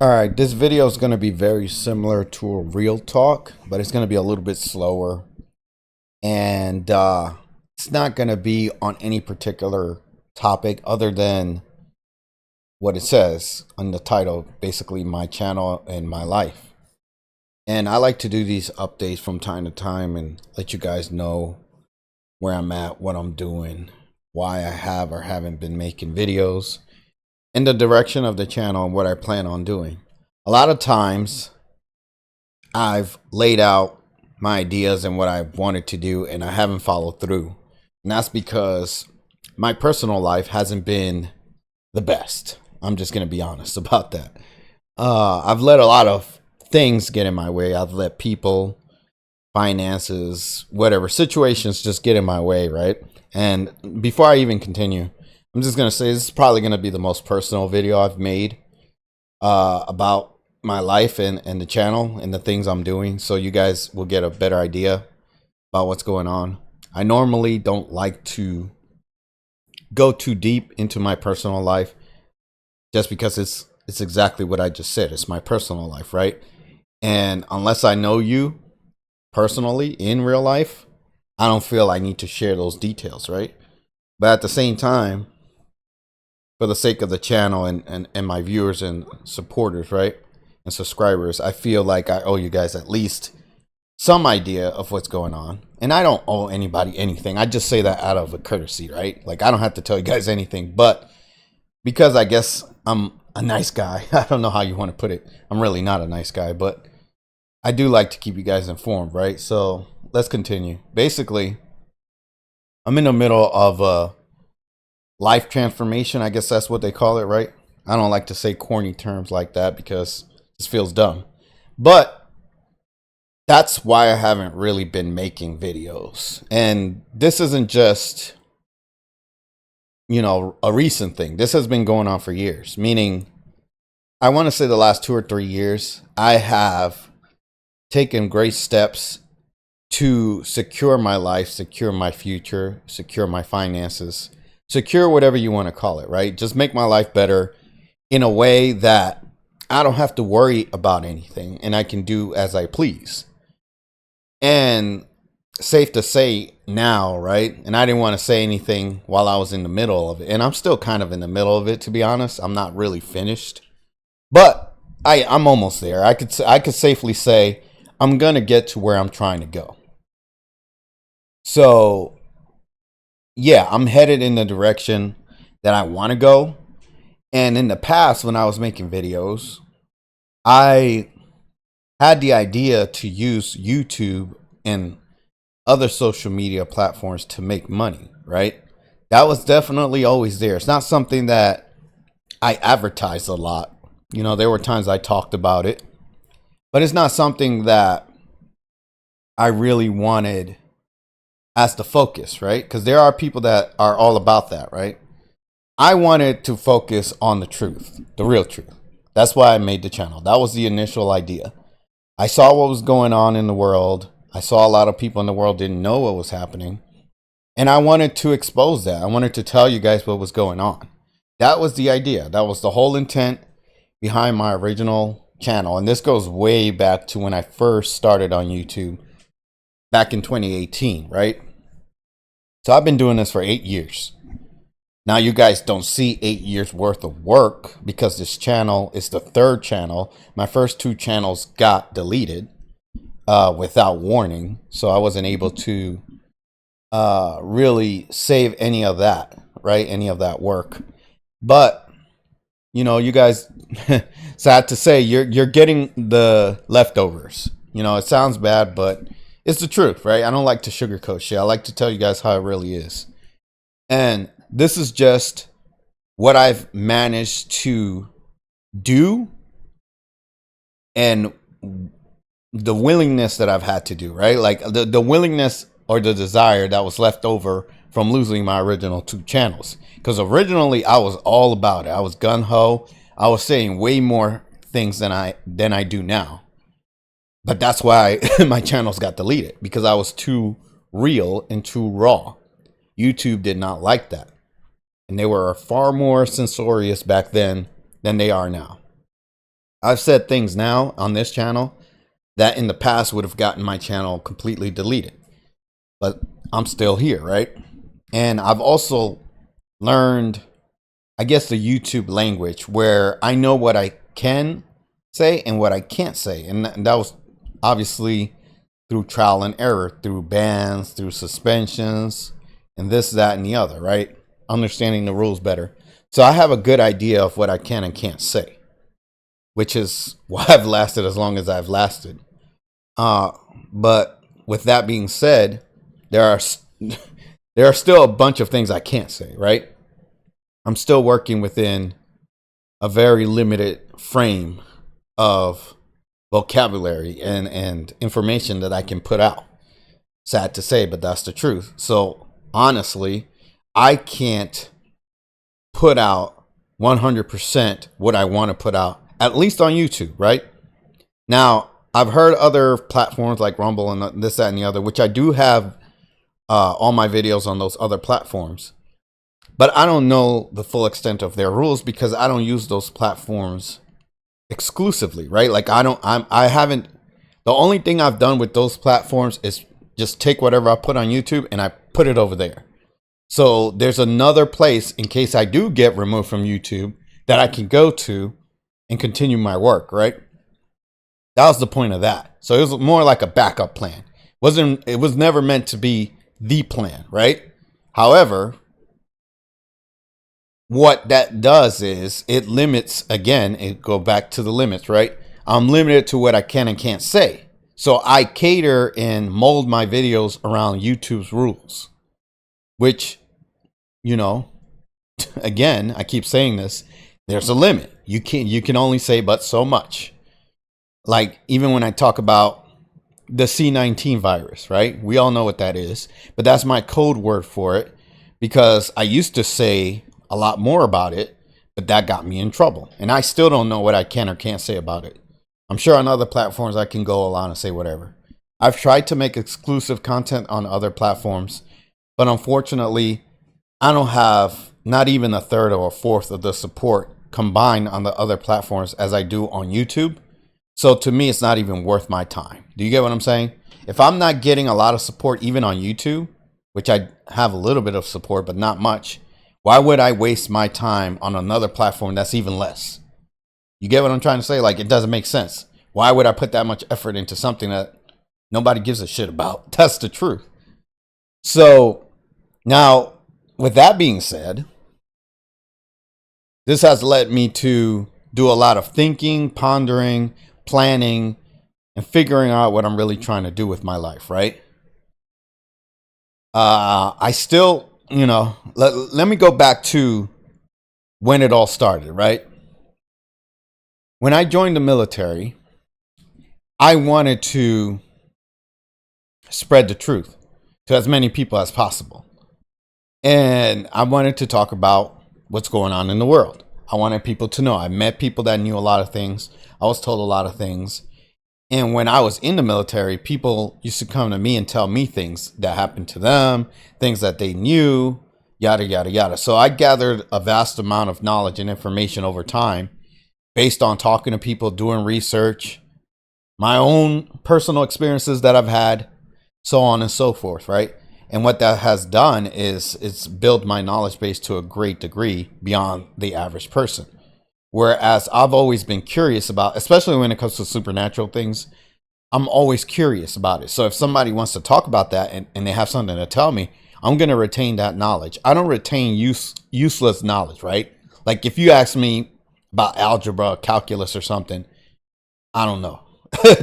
All right, this video is going to be very similar to a real talk, but it's going to be a little bit slower. And it's not going to be on any particular topic other than what it says on the title, basically my channel and my life. And I like to do these updates from time to time and let you guys know where I'm at, what I'm doing, why I have or haven't been making videos, and the direction of the channel and what I plan on doing. A lot of times I've laid out my ideas and what I wanted to do and I haven't followed through. And that's because my personal life hasn't been the best. I'm just going to be honest about that. I've let a lot of things get in my way. I've let people, finances, whatever situations just get in my way, right? And before I even continue, I'm just going to say this is probably going to be the most personal video I've made about my life and the channel and the things I'm doing, so you guys will get a better idea about what's going on. I normally don't like to go too deep into my personal life just because it's exactly what I just said. It's my personal life, right? And unless I know you personally in real life, I don't feel I need to share those details, right? But at the same time, for the sake of the channel and my viewers and supporters, right, and subscribers, I feel like I owe you guys at least some idea of what's going on. And I don't owe anybody anything. I just say that out of a courtesy, right? Like, I don't have to tell you guys anything, but because I guess I'm a nice guy, I don't know how you want to put it. I'm really not a nice guy, but I do like to keep you guys informed, right? So let's continue. Basically, I'm in the middle of a life transformation. I guess that's what they call it, right? I don't like to say corny terms like that because this feels dumb. But that's why I haven't really been making videos. And this isn't just, you know, a recent thing. This has been going on for years. Meaning, I want to say the last 2 or 3 years, I have taken great steps to secure my life, secure my future, secure my finances, secure whatever you want to call it, right? Just make my life better in a way that I don't have to worry about anything and I can do as I please. And safe to say now, right? And I didn't want to say anything while I was in the middle of it. And I'm still kind of in the middle of it, to be honest. I'm not really finished, but I'm almost there. I could safely say I'm going to get to where I'm trying to go. So yeah, I'm headed in the direction that I want to go. And in the past, when I was making videos, I had the idea to use YouTube and other social media platforms to make money, right? That was definitely always there. It's not something that I advertised a lot. You know, there were times I talked about it, but it's not something that I really wanted as the focus, right? Because there are people that are all about that, right? I wanted to focus on the truth, the real truth. That's why I made the channel. That was the initial idea. I saw what was going on in the world. I saw a lot of people in the world didn't know what was happening. And I wanted to expose that. I wanted to tell you guys what was going on. That was the idea. That was the whole intent behind my original channel. And this goes way back to when I first started on YouTube back in 2018, right? So I've been doing this for 8 years. Now you guys don't see 8 years worth of work because this channel is the third channel. My first 2 channels got deleted without warning. So I wasn't able to really save any of that, right? Any of that work. But, you know, you guys, sad to say, you're getting the leftovers. You know, it sounds bad, but it's the truth, right? I don't like to sugarcoat shit. I like to tell you guys how it really is. And this is just what I've managed to do and the willingness that I've had to do, right? Like the willingness or the desire that was left over from losing my original 2 channels. Because originally I was all about it. I was gung-ho. I was saying way more things than I do now. But that's why my channels got deleted, because I was too real and too raw. YouTube did not like that. And they were far more censorious back then than they are now. I've said things now on this channel that in the past would have gotten my channel completely deleted, but I'm still here, right? And I've also learned, I guess, the YouTube language where I know what I can say and what I can't say. And that was obviously through trial and error, through bans, through suspensions, and this, that, and the other, right? Understanding the rules better. So I have a good idea of what I can and can't say, which is why I've lasted as long as I've lasted. But with that being said, there are still a bunch of things I can't say, right? I'm still working within a very limited frame of vocabulary and information that I can put out. Sad to say, but that's the truth. So honestly, I can't put out 100% what I want to put out, at least on YouTube, right? Now, I've heard other platforms like Rumble and this, that, and the other, which I do have all my videos on those other platforms. But I don't know the full extent of their rules because I don't use those platforms exclusively, right? Like I haven't, the only thing I've done with those platforms is just take whatever I put on YouTube and I put it over there. So there's another place in case I do get removed from YouTube that I can go to and continue my work, right? That was the point of that. So it was more like a backup plan. It was never meant to be the plan, right? However, what that does is it limits, again, it go back to the limits, right? I'm limited to what I can and can't say. So I cater and mold my videos around YouTube's rules, which, you know, again, I keep saying this, there's a limit. You can only say but so much. Like even when I talk about the C19 virus, right? We all know what that is, but that's my code word for it because I used to say a lot more about it, but that got me in trouble. And I still don't know what I can or can't say about it. I'm sure on other platforms I can go along and say whatever. I've tried to make exclusive content on other platforms, but unfortunately, I don't have not even a third or a fourth of the support combined on the other platforms as I do on YouTube. So to me, it's not even worth my time. Do you get what I'm saying? If I'm not getting a lot of support even on YouTube, which I have a little bit of support, but not much, why would I waste my time on another platform that's even less? You get what I'm trying to say? Like, it doesn't make sense. Why would I put that much effort into something that nobody gives a shit about? That's the truth. So now, with that being said, this has led me to do a lot of thinking, pondering, planning, and figuring out what I'm really trying to do with my life, right? I still, let me go back to when it all started, right? When I joined the military, I wanted to spread the truth to as many people as possible. And I wanted to talk about what's going on in the world. I wanted people to know. I met people that knew a lot of things. I was told a lot of things. And when I was in the military, people used to come to me and tell me things that happened to them, things that they knew, yada, yada, yada. So I gathered a vast amount of knowledge and information over time based on talking to people, doing research, my own personal experiences that I've had, so on and so forth, right? And what that has done is it's built my knowledge base to a great degree beyond the average person. Whereas I've always been curious about, especially when it comes to supernatural things, I'm always curious about it. So if somebody wants to talk about that and they have something to tell me, I'm going to retain that knowledge. I don't retain useless knowledge, right? Like if you ask me about algebra, calculus or something, I don't know.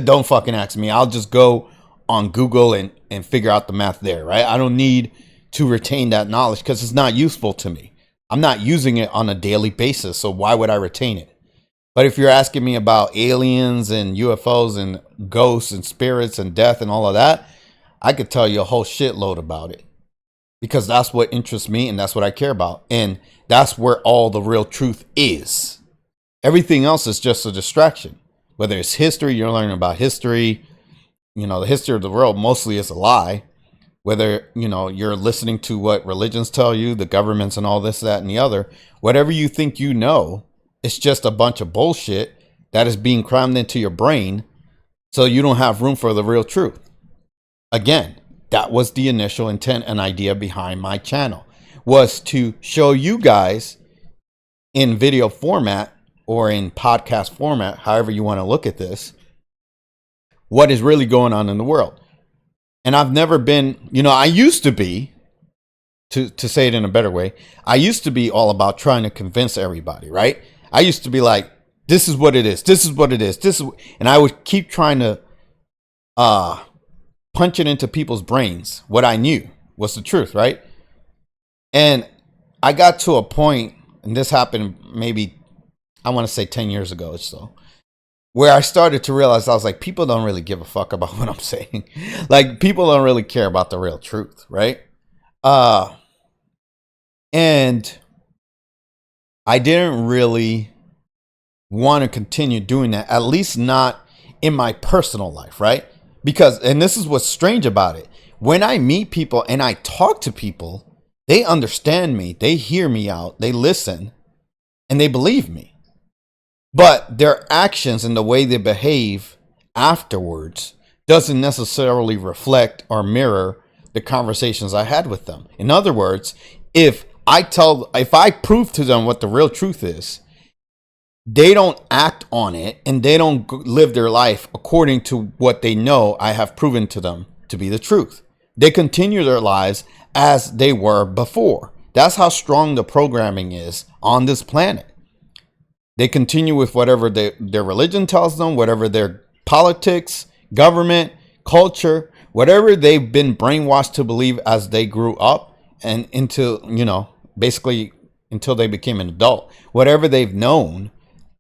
Don't fucking ask me. I'll just go on Google and figure out the math there, right? I don't need to retain that knowledge because it's not useful to me. I'm not using it on a daily basis, so why would I retain it? But if you're asking me about aliens and UFOs and ghosts and spirits and death and all of that, I could tell you a whole shitload about it because that's what interests me and that's what I care about. And that's where all the real truth is. Everything else is just a distraction. Whether it's history, you're learning about history. The history of the world mostly is a lie. Whether, you're listening to what religions tell you, the governments and all this, that, and the other, whatever you think you know, it's just a bunch of bullshit that is being crammed into your brain so you don't have room for the real truth. Again, that was the initial intent and idea behind my channel, was to show you guys in video format or in podcast format, however you want to look at this, what is really going on in the world. And I've never been, I used to be, to say it in a better way, I used to be all about trying to convince everybody, right? I used to be like, this is what it is. This is what it is. And I would keep trying to punch it into people's brains what I knew was the truth, right? And I got to a point, and this happened maybe, I want to say 10 years ago or so, where I started to realize, I was like, people don't really give a fuck about what I'm saying. Like, people don't really care about the real truth, right? And I didn't really want to continue doing that, at least not in my personal life, right? Because, and this is what's strange about it, when I meet people and I talk to people, they understand me, they hear me out, they listen, and they believe me. But their actions and the way they behave afterwards doesn't necessarily reflect or mirror the conversations I had with them. In other words, if I prove to them what the real truth is, they don't act on it and they don't live their life according to what they know I have proven to them to be the truth. They continue their lives as they were before. That's how strong the programming is on this planet. They continue with whatever their religion tells them, whatever their politics, government, culture, whatever they've been brainwashed to believe as they grew up and into, basically until they became an adult. Whatever they've known,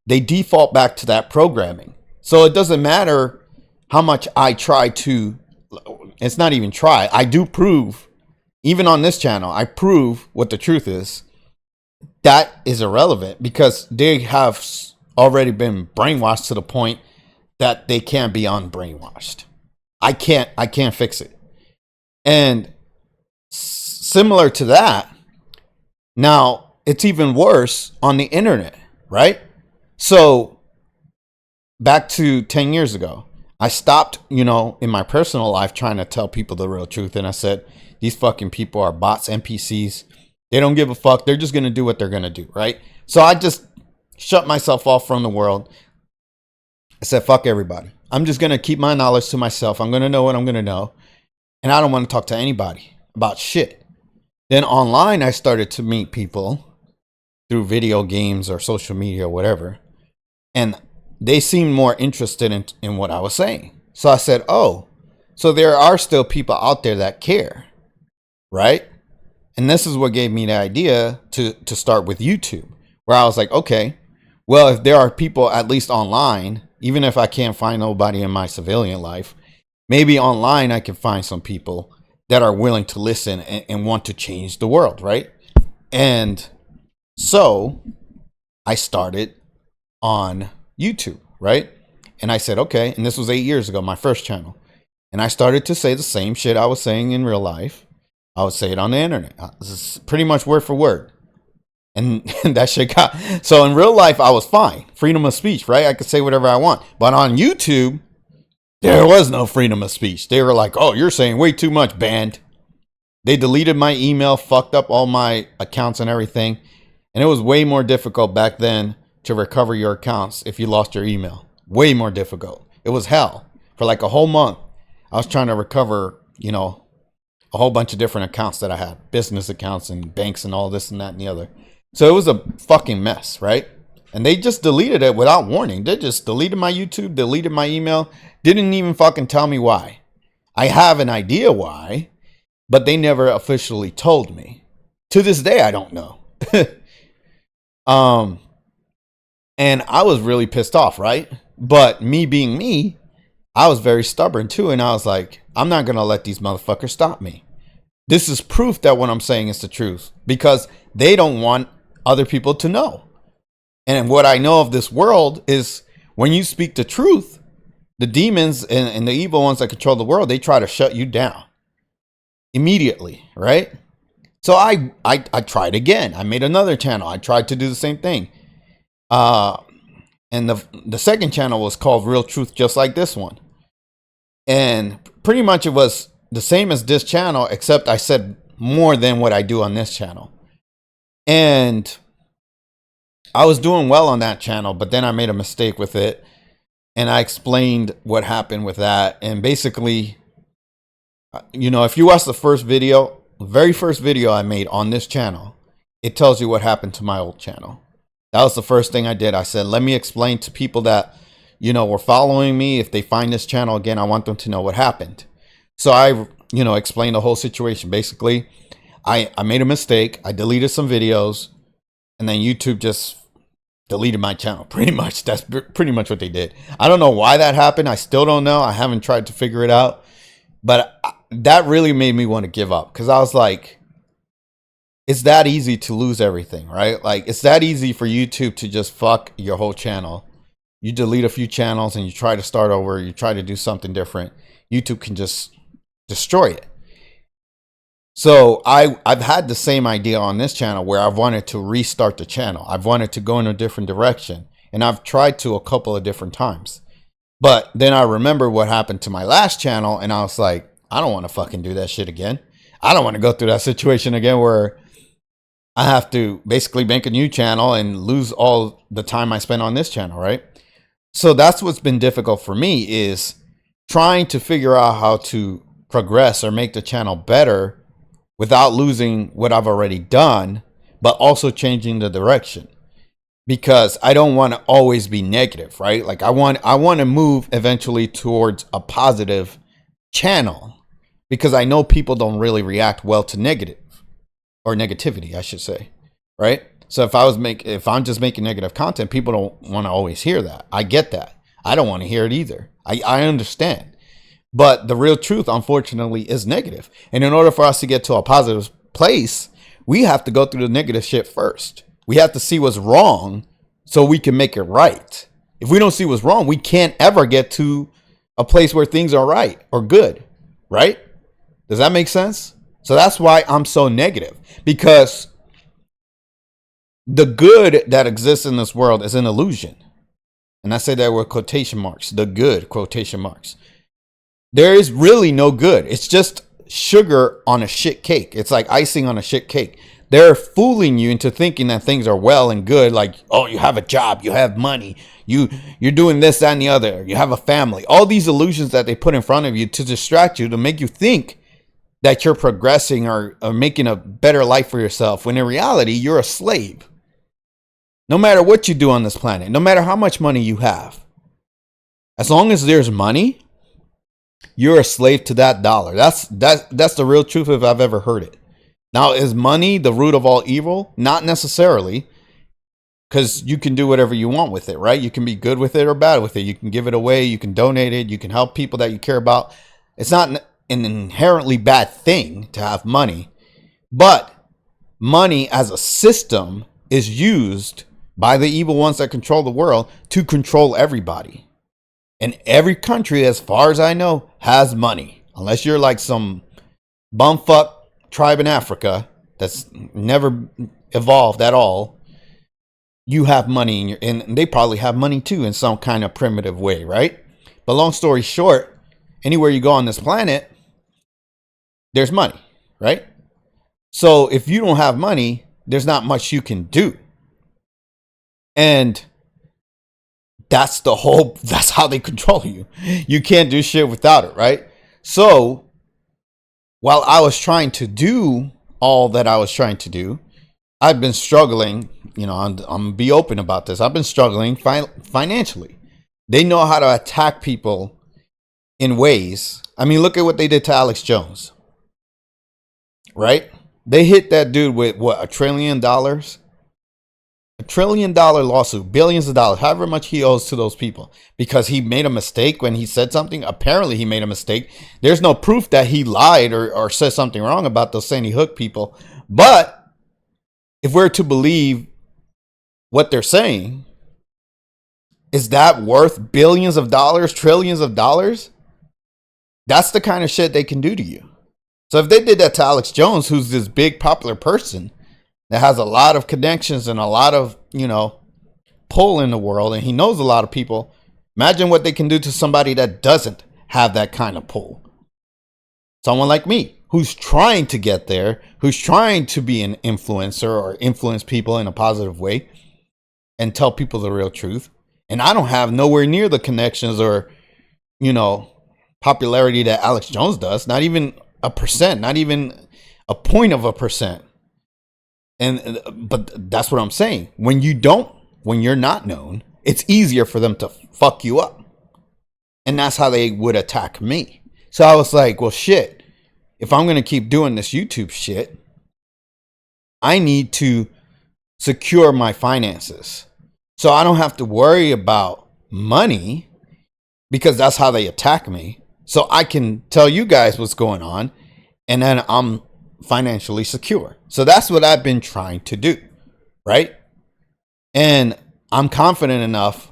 they default back to that programming. So it doesn't matter how much I try to, it's not even try. I do prove, even on this channel, I prove what the truth is. That is irrelevant because they have already been brainwashed to the point that they can't be unbrainwashed. I can't fix it. And similar to that, now it's even worse on the internet, right? So back to 10 years ago, I stopped, in my personal life trying to tell people the real truth. And I said, these fucking people are bots, NPCs. They don't give a fuck. They're just going to do what they're going to do, right? So I just shut myself off from the world. I said, fuck everybody. I'm just going to keep my knowledge to myself. I'm going to know what I'm going to know. And I don't want to talk to anybody about shit. Then online, I started to meet people through video games or social media or whatever. And they seemed more interested in what I was saying. So I said, oh, so there are still people out there that care, right? And this is what gave me the idea to start with YouTube, where I was like, okay, well, if there are people at least online, even if I can't find nobody in my civilian life, maybe online I can find some people that are willing to listen and want to change the world, right? And so I started on YouTube, right? And I said, okay, and this was 8 years ago, my first channel. And I started to say the same shit I was saying in real life. I would say it on the internet. This is pretty much word for word. And that shit got... So in real life, I was fine. Freedom of speech, right? I could say whatever I want. But on YouTube, there was no freedom of speech. They were like, oh, you're saying way too much, banned. They deleted my email, fucked up all my accounts and everything. And it was way more difficult back then to recover your accounts if you lost your email. Way more difficult. It was hell. For like a whole month, I was trying to recover, a whole bunch of different accounts that I had. Business accounts and banks and all this and that and the other. So it was a fucking mess, right? And they just deleted it without warning. They just deleted my YouTube, deleted my email. Didn't even fucking tell me why. I have an idea why, but they never officially told me. To this day, I don't know. And I was really pissed off, right? But me being me, I was very stubborn too. And I was like, I'm not going to let these motherfuckers stop me. This is proof that what I'm saying is the truth because they don't want other people to know. And what I know of this world is when you speak the truth, the demons and the evil ones that control the world, they try to shut you down immediately, right? So I tried again. I made another channel. I tried to do the same thing. And the second channel was called Real Truth, just like this one. And pretty much it was the same as this channel, except I said more than what I do on this channel. And I was doing well on that channel, but then I made a mistake with it. And I explained what happened with that. And basically, you know, if you watch the very first video I made on this channel, it tells you what happened to my old channel. That was the first thing I did. I said, let me explain to people that, you know, were following me. If they find this channel again, I want them to know what happened. So I, you know, explained the whole situation. Basically, I made a mistake. I deleted some videos, and then YouTube just deleted my channel. Pretty much. That's pretty much what they did. I don't know why that happened. I still don't know. I haven't tried to figure it out. But that really made me want to give up, because I was like, it's that easy to lose everything, right? Like, it's that easy for YouTube to just fuck your whole channel. You delete a few channels and you try to start over. You try to do something different. YouTube can just destroy it. So I've had the same idea on this channel where I've wanted to restart the channel. I've wanted to go in a different direction. And I've tried to a couple of different times. But then I remember what happened to my last channel, and I was like, I don't want to fucking do that shit again. I don't want to go through that situation again where I have to basically make a new channel and lose all the time I spent on this channel, right? So that's what's been difficult for me, is trying to figure out how to progress or make the channel better without losing what I've already done, but also changing the direction. Because I don't want to always be negative, right? Like I want to move eventually towards a positive channel, because I know people don't really react well to negative, or negativity, I should say, right? So if I'm just making negative content, people don't want to always hear that. I get that. I don't want to hear it either. I understand. But the real truth, unfortunately, is negative. And in order for us to get to a positive place, we have to go through the negative shit first. We have to see what's wrong so we can make it right. If we don't see what's wrong, we can't ever get to a place where things are right or good, right? Does that make sense? So that's why I'm so negative, because the good that exists in this world is an illusion. And I say that with quotation marks, the good, quotation marks. There is really no good. It's just sugar on a shit cake. It's like icing on a shit cake. They're fooling you into thinking that things are well and good. Like, oh, you have a job, you have money, you're doing this, that, and the other. You have a family. All these illusions that they put in front of you to distract you, to make you think that you're progressing or making a better life for yourself, when in reality, you're a slave. No matter what you do on this planet, no matter how much money you have, as long as there's money, you're a slave to that dollar. That's the real truth if I've ever heard it. Now, is money the root of all evil? Not necessarily, because you can do whatever you want with it, right? You can be good with it or bad with it. You can give it away. You can donate it. You can help people that you care about. It's not an inherently bad thing to have money, but money as a system is used by the evil ones that control the world to control everybody. And every country, as far as I know, has money. Unless you're like some bumfuck tribe in Africa that's never evolved at all, you have money in your, and they probably have money too in some kind of primitive way, right? But long story short, anywhere you go on this planet, there's money, right? So if you don't have money, there's not much you can do. And that's how they control you. You can't do shit without it, right? So while I was trying to do all that I was trying to do, I've been struggling. You know, I'm gonna be open about this. I've been struggling financially. They know how to attack people in ways. I mean, look at what they did to Alex Jones, right? They hit that dude with what, $1 trillion? $1 trillion lawsuit, billions of dollars, however much he owes to those people, because he made a mistake when he said something. Apparently he made a mistake. There's no proof that he lied or said something wrong about those Sandy Hook people. But if we're to believe what they're saying, is that worth billions of dollars, trillions of dollars? That's the kind of shit they can do to you. So if they did that to Alex Jones, who's this big popular person that has a lot of connections and a lot of, you know, pull in the world and he knows a lot of people, imagine what they can do to somebody that doesn't have that kind of pull. Someone like me who's trying to get there, who's trying to be an influencer or influence people in a positive way and tell people the real truth. And I don't have nowhere near the connections or, popularity that Alex Jones does. Not even a percent, not even a point of a percent. But that's what I'm saying. When you're not known, it's easier for them to fuck you up. And that's how they would attack me. So I was like, well, shit, if I'm going to keep doing this YouTube shit, I need to secure my finances. So I don't have to worry about money because that's how they attack me. So I can tell you guys what's going on and then I'm financially secure. So that's what I've been trying to do, right? And I'm confident enough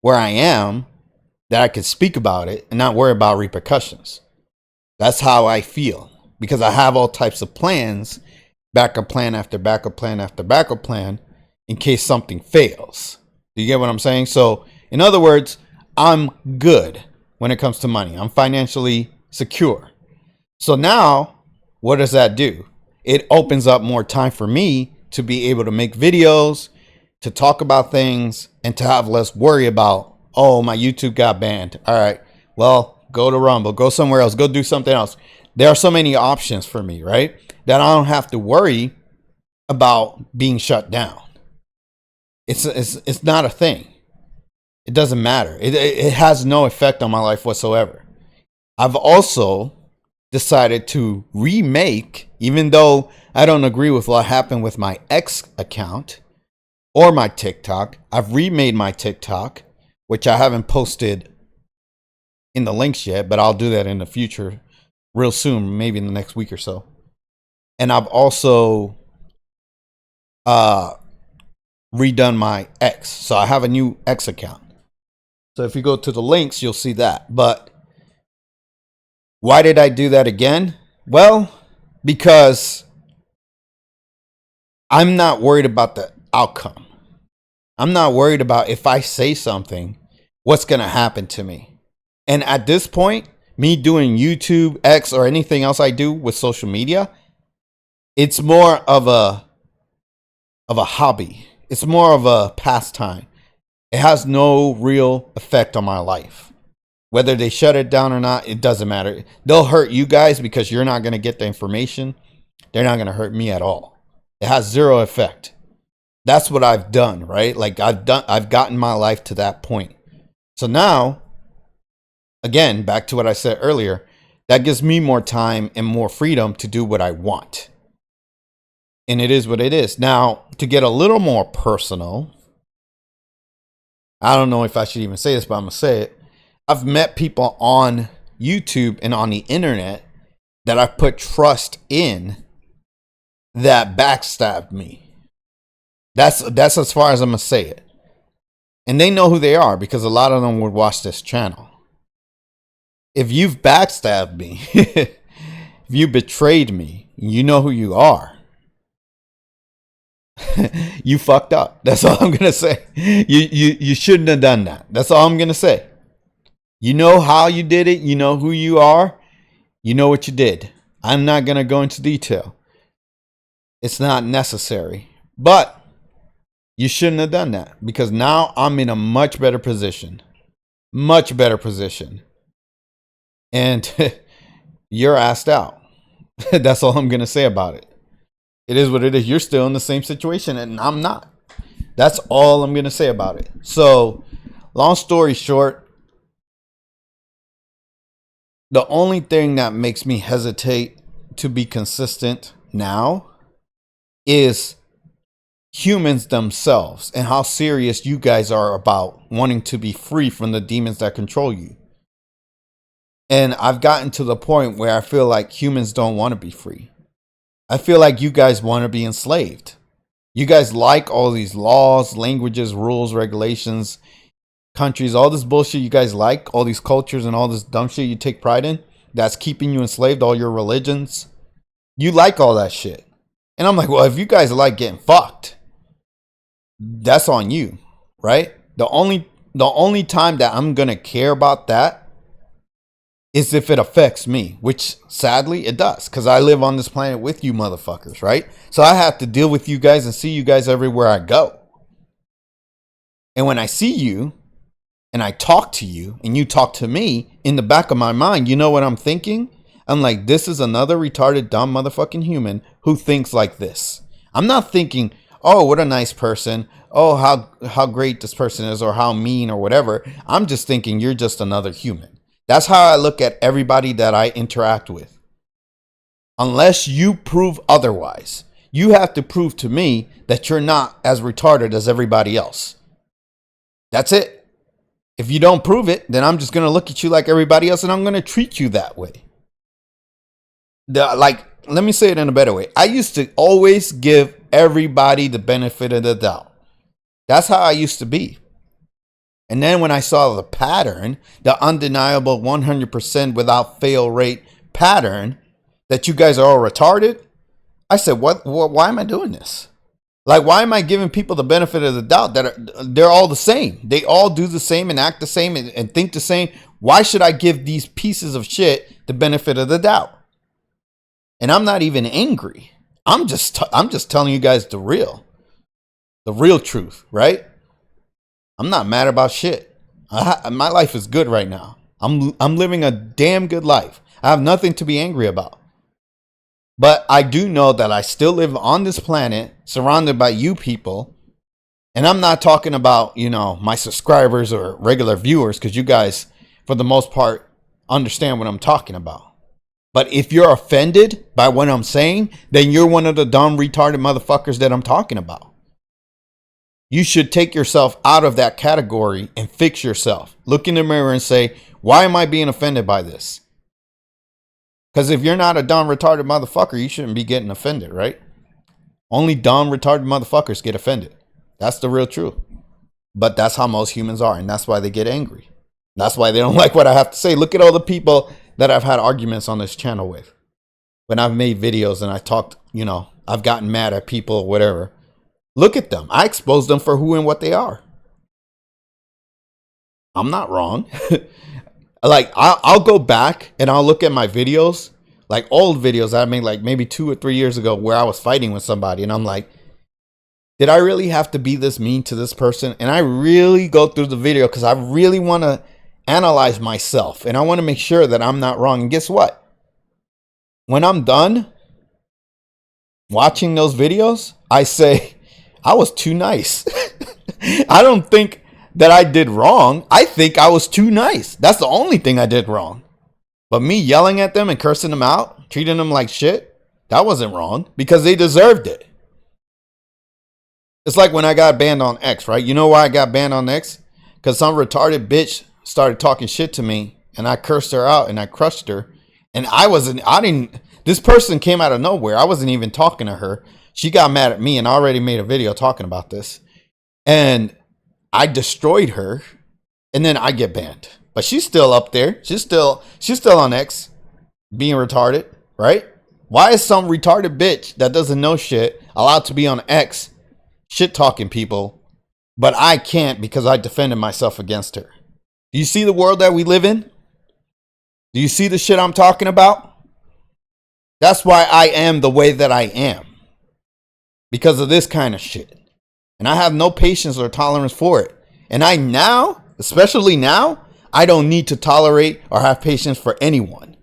where I am that I could speak about it and not worry about repercussions. That's how I feel because I have all types of plans, backup plan after backup plan after backup plan in case something fails. Do you get what I'm saying? So in other words, I'm good when it comes to money. I'm financially secure. So now what does that do? It opens up more time for me to be able to make videos, to talk about things, and to have less worry about, oh, my YouTube got banned. All right, well, go to Rumble, go somewhere else, go do something else. There are so many options for me, right? That I don't have to worry about being shut down. It's not a thing. It doesn't matter. It has no effect on my life whatsoever. I've also decided to remake, even though I don't agree with what happened with my X account or my TikTok. I've remade my TikTok, which I haven't posted in the links yet, but I'll do that in the future real soon, maybe in the next week or so. And I've also redone my X. So I have a new X account. So if you go to the links, you'll see that. But why did I do that again? Well, because I'm not worried about the outcome. I'm not worried about if I say something, what's going to happen to me. And at this point, me doing YouTube, X, or anything else I do with social media, it's more of a hobby. It's more of a pastime. It has no real effect on my life. Whether they shut it down or not, it doesn't matter. They'll hurt you guys because you're not going to get the information. They're not going to hurt me at all. It has zero effect. That's what I've done, right? Like I've gotten my life to that point. So now, again, back to what I said earlier, that gives me more time and more freedom to do what I want. And it is what it is. Now, to get a little more personal, I don't know if I should even say this, but I'm going to say it. I've met people on YouTube and on the internet that I've put trust in that backstabbed me. That's as far as I'm going to say it. And they know who they are because a lot of them would watch this channel. If you've backstabbed me, if you betrayed me, you know who you are. You fucked up. That's all I'm going to say. You shouldn't have done that. That's all I'm going to say. You know how you did it. You know who you are. You know what you did. I'm not going to go into detail. It's not necessary. But you shouldn't have done that because now I'm in a much better position. Much better position. And you're asked out. That's all I'm going to say about it. It is what it is. You're still in the same situation and I'm not. That's all I'm going to say about it. So, long story short, the only thing that makes me hesitate to be consistent now is humans themselves and how serious you guys are about wanting to be free from the demons that control you. And I've gotten to the point where I feel like humans don't want to be free. I feel like you guys want to be enslaved. You guys like all these laws, languages, rules, regulations, countries, all this bullshit you guys like, all these cultures and all this dumb shit you take pride in that's keeping you enslaved, all your religions. You like all that shit. And I'm like, well, if you guys like getting fucked, that's on you. right? The only time that I'm gonna care about that is if it affects me, which sadly it does, because I live on this planet with you motherfuckers, right? So I have to deal with you guys and see you guys everywhere I go. And when I see you and I talk to you and you talk to me, in the back of my mind, you know what I'm thinking? I'm like, this is another retarded, dumb motherfucking human who thinks like this. I'm not thinking, oh, what a nice person. Oh, how great this person is, or how mean, or whatever. I'm just thinking you're just another human. That's how I look at everybody that I interact with. Unless you prove otherwise, you have to prove to me that you're not as retarded as everybody else. That's it. If you don't prove it, then I'm just going to look at you like everybody else, and I'm going to treat you that way. Let me say it in a better way. I used to always give everybody the benefit of the doubt. That's how I used to be. And then when I saw the pattern, the undeniable 100% without fail rate pattern, that you guys are all retarded, I said, why am I doing this? Like, why am I giving people the benefit of the doubt that they're all the same? They all do the same and act the same and think the same. Why should I give these pieces of shit the benefit of the doubt? And I'm not even angry. I'm just telling you guys the real truth, right? I'm not mad about shit. My life is good right now. I'm living a damn good life. I have nothing to be angry about. But I do know that I still live on this planet surrounded by you people. And I'm not talking about, my subscribers or regular viewers, because you guys, for the most part, understand what I'm talking about. But if you're offended by what I'm saying, then you're one of the dumb, retarded motherfuckers that I'm talking about. You should take yourself out of that category and fix yourself. Look in the mirror and say, why am I being offended by this? Because if you're not a dumb, retarded motherfucker, you shouldn't be getting offended, right? Only dumb, retarded motherfuckers get offended. That's the real truth. But that's how most humans are, and that's why they get angry. That's why they don't like what I have to say. Look at all the people that I've had arguments on this channel with. When I've made videos and I talked, I've gotten mad at people or whatever. Look at them. I expose them for who and what they are. I'm not wrong. Like, I'll go back and I'll look at my videos, like old videos I made like maybe 2 or 3 years ago where I was fighting with somebody. And I'm like, did I really have to be this mean to this person? And I really go through the video because I really want to analyze myself. And I want to make sure that I'm not wrong. And guess what? When I'm done watching those videos, I say, I was too nice. I don't think that I did wrong. I think I was too nice. That's the only thing I did wrong. But me yelling at them and cursing them out, treating them like shit, that wasn't wrong because they deserved it. It's like when I got banned on X, right? You know why I got banned on X? Because some retarded bitch started talking shit to me and I cursed her out and I crushed her. And this person came out of nowhere. I wasn't even talking to her. She got mad at me and I already made a video talking about this. And I destroyed her, and then I get banned. But she's still up there. She's still on X, being retarded, right? Why is some retarded bitch that doesn't know shit allowed to be on X, shit talking people, but I can't because I defended myself against her? Do you see the world that we live in? Do you see the shit I'm talking about? That's why I am the way that I am, because of this kind of shit. And I have no patience or tolerance for it. And especially now, I don't need to tolerate or have patience for anyone.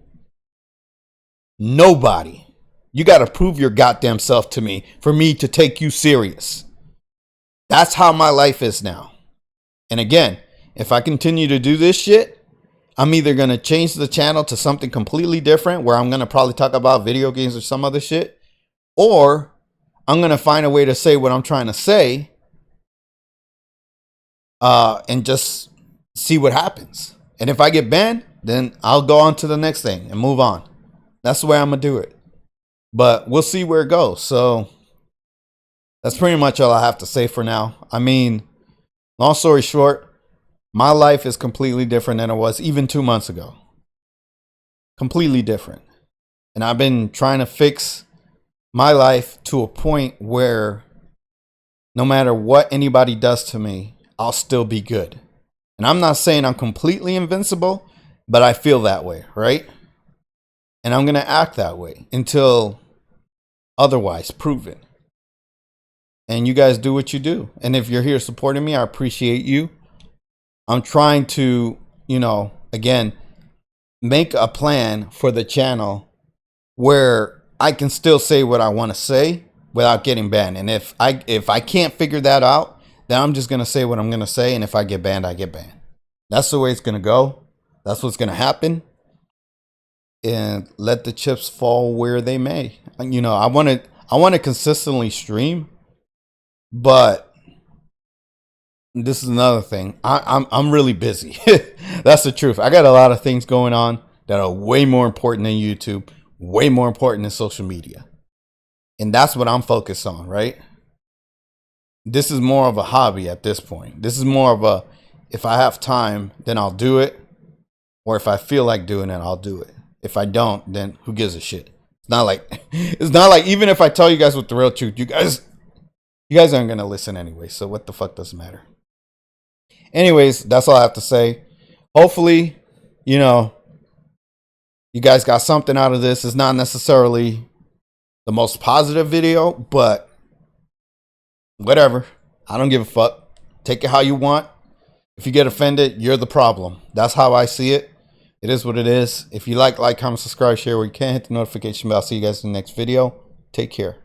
Nobody. You got to prove your goddamn self to me for me to take you serious. That's how my life is now. And again, if I continue to do this shit, I'm either going to change the channel to something completely different where I'm going to probably talk about video games or some other shit, or I'm going to find a way to say what I'm trying to say and just see what happens. And if I get banned, then I'll go on to the next thing and move on. That's the way I'm going to do it. But we'll see where it goes. So that's pretty much all I have to say for now. I mean, long story short, my life is completely different than it was even 2 months ago. Completely different. And I've been trying to fix my life to a point where no matter what anybody does to me, I'll still be good. And I'm not saying I'm completely invincible, but I feel that way, right? And I'm going to act that way until otherwise proven. And you guys do what you do. And if you're here supporting me, I appreciate you. I'm trying to, again, make a plan for the channel where I can still say what I want to say without getting banned. And if I can't figure that out, then I'm just going to say what I'm going to say. And if I get banned, I get banned. That's the way it's going to go. That's what's going to happen. And let the chips fall where they may. I want to consistently stream, but this is another thing. I'm really busy. That's the truth. I got a lot of things going on that are way more important than YouTube, way more important than social media. And that's what I'm focused on, right? This is more of a hobby at this point. This is more of a, if I have time, then I'll do it. Or if I feel like doing it, I'll do it. If I don't, then who gives a shit? It's not like even if I tell you guys what the real truth, you guys aren't going to listen anyway. So what the fuck does it matter? Anyways, that's all I have to say. Hopefully, you guys got something out of this. It's not necessarily the most positive video, but whatever. I don't give a fuck. Take it how you want. If you get offended, you're the problem. That's how I see it. It is what it is. If you like, comment, subscribe, share where you can. Hit the notification bell. I'll see you guys in the next video. Take care.